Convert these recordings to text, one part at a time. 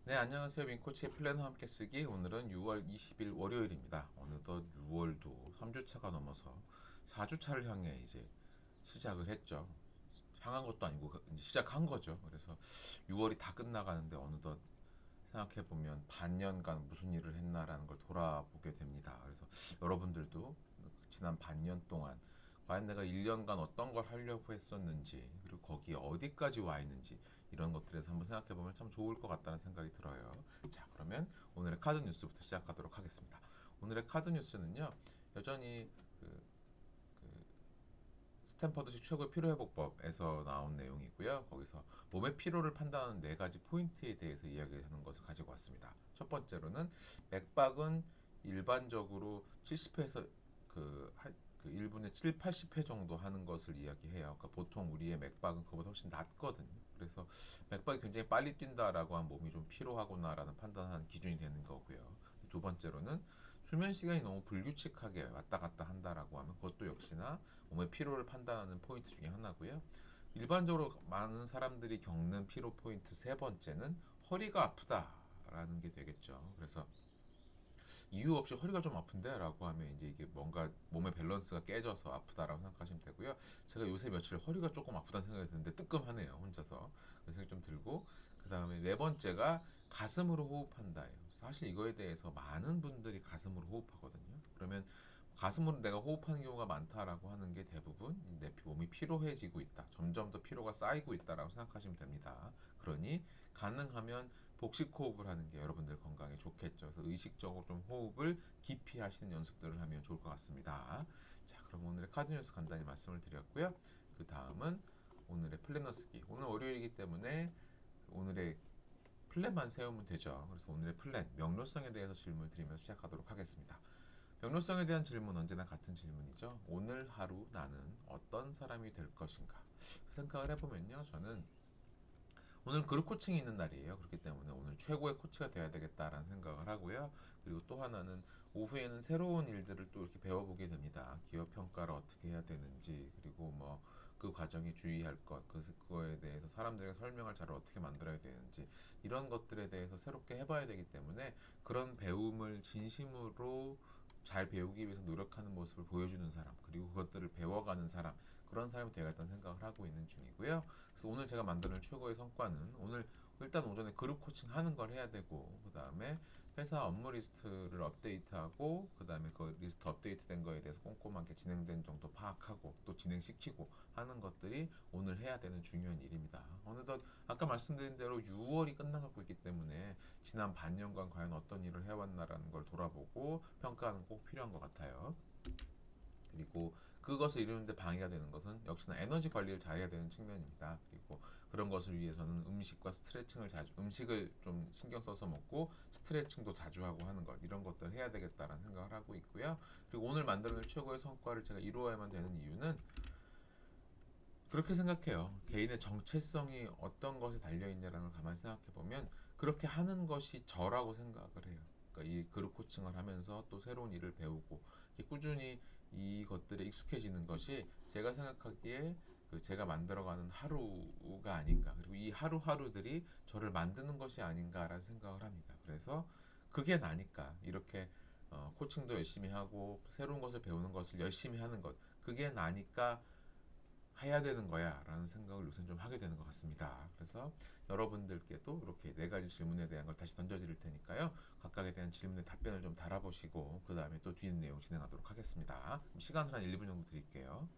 네, 안녕하세요. 민코치의 플래너 함께 쓰기. 오늘은 6월 20일 월요일입니다. 어느덧 6월도 3주차가 넘어서 4주차를 향해 이제 시작을 했죠. 향한 것도 아니고 이제 시작한 거죠. 그래서 6월이 다 끝나가는데 어느덧 생각해보면 반년간 무슨 일을 했나라는 걸 돌아보게 됩니다. 그래서 여러분들도 지난 반년 동안 과연 내가 1년간 어떤 걸 하려고 했었는지, 그리고 거기에 어디까지 와 있는지, 이런 것들에서 한번 생각해보면 참 좋을 것 같다는 생각이 들어요. 자, 그러면 오늘의 카드 뉴스부터 시작하도록 하겠습니다. 오늘의 카드 뉴스는요, 여전히 그 스탠퍼드식 최고의 피로회복법에서 나온 내용이고요. 거기서 몸의 피로를 판단하는 네 가지 포인트에 대해서 이야기하는 것을 가지고 왔습니다. 첫 번째로는 맥박은 일반적으로 70회에서 그 1분에 7, 80회 정도 하는 것을 이야기해요. 그러니까 보통 우리의 맥박은 그보다 훨씬 낮거든요. 그래서 맥박이 굉장히 빨리 뛴다라고 하면 몸이 좀 피로하구나라는 판단하는 기준이 되는 거고요. 두 번째로는 수면 시간이 너무 불규칙하게 왔다 갔다 한다라고 하면 그것도 역시나 몸의 피로를 판단하는 포인트 중에 하나고요. 일반적으로 많은 사람들이 겪는 피로 포인트 세 번째는 허리가 아프다라는 게 되겠죠. 그래서 이유 없이 허리가 좀 아픈데? 라고 하면 이제 이게 뭔가 몸의 밸런스가 깨져서 아프다라고 생각하시면 되고요. 제가 요새 며칠 허리가 조금 아프다는 생각이 드는데 뜨끔하네요, 혼자서. 그런 생각이 좀 들고. 그 다음에 네 번째가 가슴으로 호흡한다예요. 사실 이거에 대해서 많은 분들이 가슴으로 호흡하거든요. 그러면 가슴으로 내가 호흡하는 경우가 많다라고 하는 게 대부분 내 몸이 피로해지고 있다. 점점 더 피로가 쌓이고 있다라고 생각하시면 됩니다. 그러니 가능하면 복식 호흡을 하는 게 여러분들 건강에 좋겠죠. 그래서 의식적으로 좀 호흡을 깊이 하시는 연습들을 하면 좋을 것 같습니다. 자, 그럼 오늘의 카드 뉴스 간단히 말씀을 드렸고요. 그 다음은 오늘의 플래너 쓰기. 오늘 월요일이기 때문에 오늘의 플랜만 세우면 되죠. 그래서 오늘의 플랜, 명료성에 대해서 질문을 드리면서 시작하도록 하겠습니다. 명료성에 대한 질문 언제나 같은 질문이죠. 오늘 하루 나는 어떤 사람이 될 것인가? 그 생각을 해보면요. 저는 오늘 그룹 코칭이 있는 날이에요. 그렇기 때문에 오늘 최고의 코치가 되어야 되겠다라는 생각을 하고요. 그리고 또 하나는 오후에는 새로운 일들을 또 이렇게 배워보게 됩니다. 기업 평가를 어떻게 해야 되는지, 그리고 뭐 그 과정에 주의할 것, 그거에 대해서 사람들에게 설명을 잘 어떻게 만들어야 되는지, 이런 것들에 대해서 새롭게 해봐야 되기 때문에 그런 배움을 진심으로 잘 배우기 위해서 노력하는 모습을 보여주는 사람, 그리고 그것들을 배워가는 사람, 그런 사람이 되겠다는 생각을 하고 있는 중이고요. 그래서 오늘 제가 만드는 최고의 성과는 오늘 일단 오전에 그룹 코칭 하는 걸 해야 되고, 그 다음에 회사 업무 리스트를 업데이트하고, 그 다음에 그 리스트 업데이트된 거에 대해서 꼼꼼하게 진행된 정도 파악하고 또 진행시키고 하는 것들이 오늘 해야 되는 중요한 일입니다. 어느덧 아까 말씀드린 대로 6월이 끝나가고 있기 때문에 지난 반년간 과연 어떤 일을 해왔나라는 걸 돌아보고 평가하는 꼭 필요한 것 같아요. 그리고 그것을 이루는데 방해가 되는 것은 역시나 에너지 관리를 잘해야 되는 측면입니다. 그리고 그런 것을 위해서는 음식과 스트레칭을 자주, 음식을 좀 신경 써서 먹고 스트레칭도 자주 하고 하는 것, 이런 것들을 해야 되겠다라는 생각을 하고 있고요. 그리고 오늘 만들어낼 최고의 성과를 제가 이루어야만 되는 이유는 그렇게 생각해요. 개인의 정체성이 어떤 것에 달려있냐라는 걸 가만히 생각해보면 그렇게 하는 것이 저라고 생각을 해요. 그러니까 이 그룹 코칭을 하면서 또 새로운 일을 배우고 꾸준히 이것들에 익숙해지는 것이 제가 생각하기에 그 제가 만들어가는 하루가 아닌가, 그리고 이 하루하루들이 저를 만드는 것이 아닌가라는 생각을 합니다. 그래서 그게 나니까 이렇게 코칭도 열심히 하고 새로운 것을 배우는 것을 열심히 하는 것, 그게 나니까 해야 되는 거야 라는 생각을 요새 좀 하게 되는 것 같습니다. 그래서 여러분들께도 이렇게 네 가지 질문에 대한 걸 다시 던져드릴 테니까요. 각각에 대한 질문에 답변을 좀 달아보시고 그 다음에 또 뒤에 내용 진행하도록 하겠습니다. 시간을 한 1, 2분 정도 드릴게요.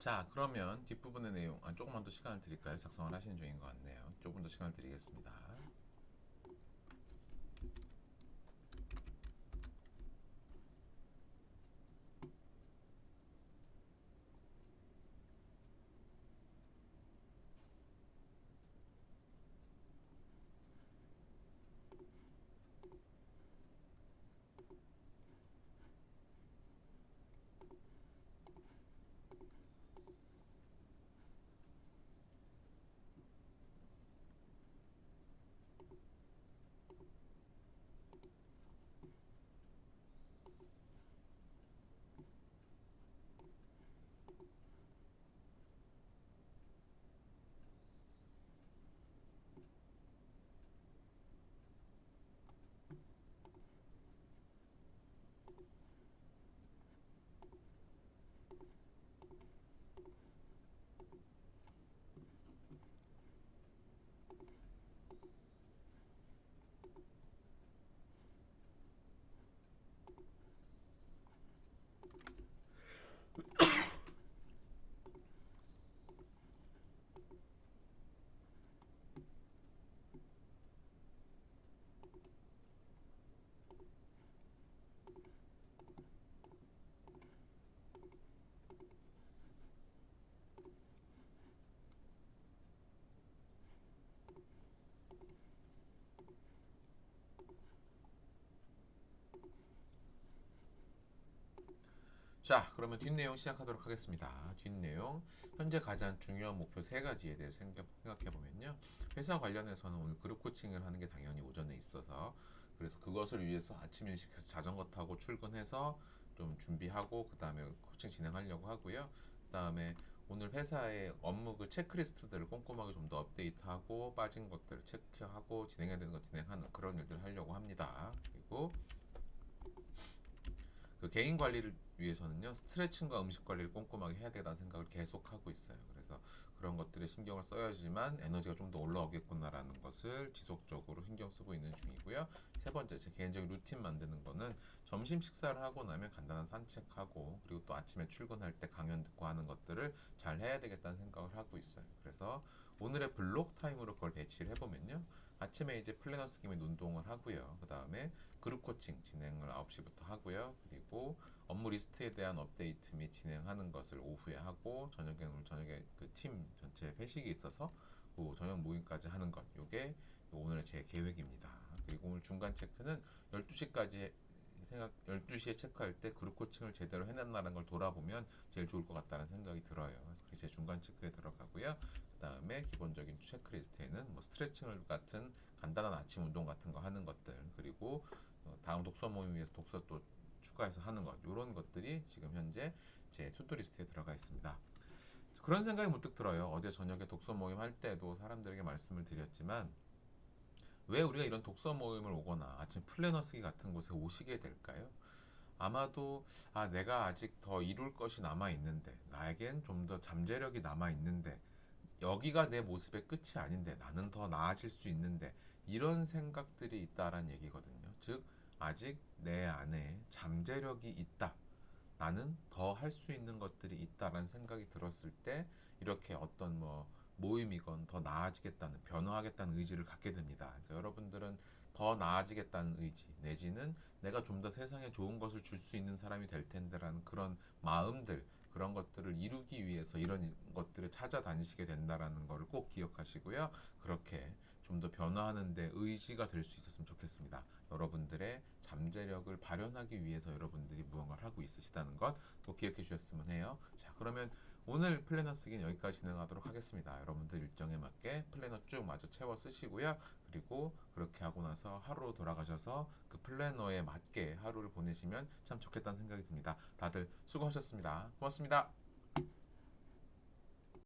자, 그러면 뒷부분의 내용 조금만 더 시간을 드릴까요? 작성을 하시는 중인 것 같네요. 조금 더 시간을 드리겠습니다. 자, 그러면 뒷내용 시작하도록 하겠습니다. 뒷내용, 현재 가장 중요한 목표 세 가지에 대해서 생각해 보면요. 회사 관련해서는 오늘 그룹 코칭을 하는 게 당연히 오전에 있어서, 그래서 그것을 위해서 아침 일찍 자전거 타고 출근해서 좀 준비하고 그 다음에 코칭 진행하려고 하고요. 그 다음에 오늘 회사의 업무 그 체크리스트들을 꼼꼼하게 좀 더 업데이트하고 빠진 것들 체크하고 진행해야 되는 거 진행하는 그런 일들을 하려고 합니다. 그리고 그 개인 관리를 위해서는요, 스트레칭과 음식 관리를 꼼꼼하게 해야 되다는 생각을 계속 하고 있어요. 그래서 그런 것들에 신경을 써야지만 에너지가 좀 더 올라오겠구나라는 것을 지속적으로 신경 쓰고 있는 중이고요. 세 번째, 제 개인적인 루틴 만드는 거는 점심 식사를 하고 나면 간단한 산책하고, 그리고 또 아침에 출근할 때 강연 듣고 하는 것들을 잘 해야 되겠다는 생각을 하고 있어요. 그래서 오늘의 블록 타임으로 그걸 배치를 해보면요. 아침에 이제 플래너스 김에 운동을 하고요. 그 다음에 그룹 코칭 진행을 9시부터 하고요. 그리고 업무 리스트에 대한 업데이트 및 진행하는 것을 오후에 하고, 저녁에 그 팀 전체 회식이 있어서 그 저녁 모임까지 하는 것. 요게 오늘의 제 계획입니다. 그리고 오늘 중간 체크는 12시까지 12시에 체크할 때 그룹 코칭을 제대로 해놨나라는 걸 돌아보면 제일 좋을 것 같다는 생각이 들어요. 그래서 그게 제 중간 체크에 들어가고요. 그 다음에 기본적인 체크리스트에는 뭐 스트레칭을 같은 간단한 아침 운동 같은 거 하는 것들, 그리고 다음 독서 모임 위해서 독서 또 추가해서 하는 것, 이런 것들이 지금 현재 제 투두 리스트에 들어가 있습니다. 그런 생각이 문득 들어요. 어제 저녁에 독서 모임 할 때도 사람들에게 말씀을 드렸지만, 왜 우리가 이런 독서 모임을 오거나 아침 플래너 쓰기 같은 곳에 오시게 될까요? 아마도 내가 아직 더 이룰 것이 남아 있는데, 나에겐 좀 더 잠재력이 남아 있는데, 여기가 내 모습의 끝이 아닌데, 나는 더 나아질 수 있는데, 이런 생각들이 있다란 얘기거든요. 즉, 아직 내 안에 잠재력이 있다. 나는 더 할 수 있는 것들이 있다라는 생각이 들었을 때, 이렇게 어떤 뭐 모임이건 더 나아지겠다는, 변화하겠다는 의지를 갖게 됩니다. 그러니까 여러분들은 더 나아지겠다는 의지, 내지는 내가 좀 더 세상에 좋은 것을 줄 수 있는 사람이 될 텐데라는 그런 마음들, 그런 것들을 이루기 위해서 이런 것들을 찾아다니시게 된다라는 것을 꼭 기억하시고요. 그렇게 좀 더 변화하는 데 의지가 될 수 있었으면 좋겠습니다. 여러분들의 잠재력을 발현하기 위해서 여러분들이 무언가를 하고 있으시다는 것 꼭 기억해 주셨으면 해요. 자, 그러면 오늘 플래너 쓰기는 여기까지 진행하도록 하겠습니다. 여러분들 일정에 맞게 플래너 쭉 마저 채워 쓰시고요. 그리고 그렇게 하고 나서 하루로 돌아가셔서 그 플래너에 맞게 하루를 보내시면 참 좋겠다는 생각이 듭니다. 다들 수고하셨습니다. 고맙습니다.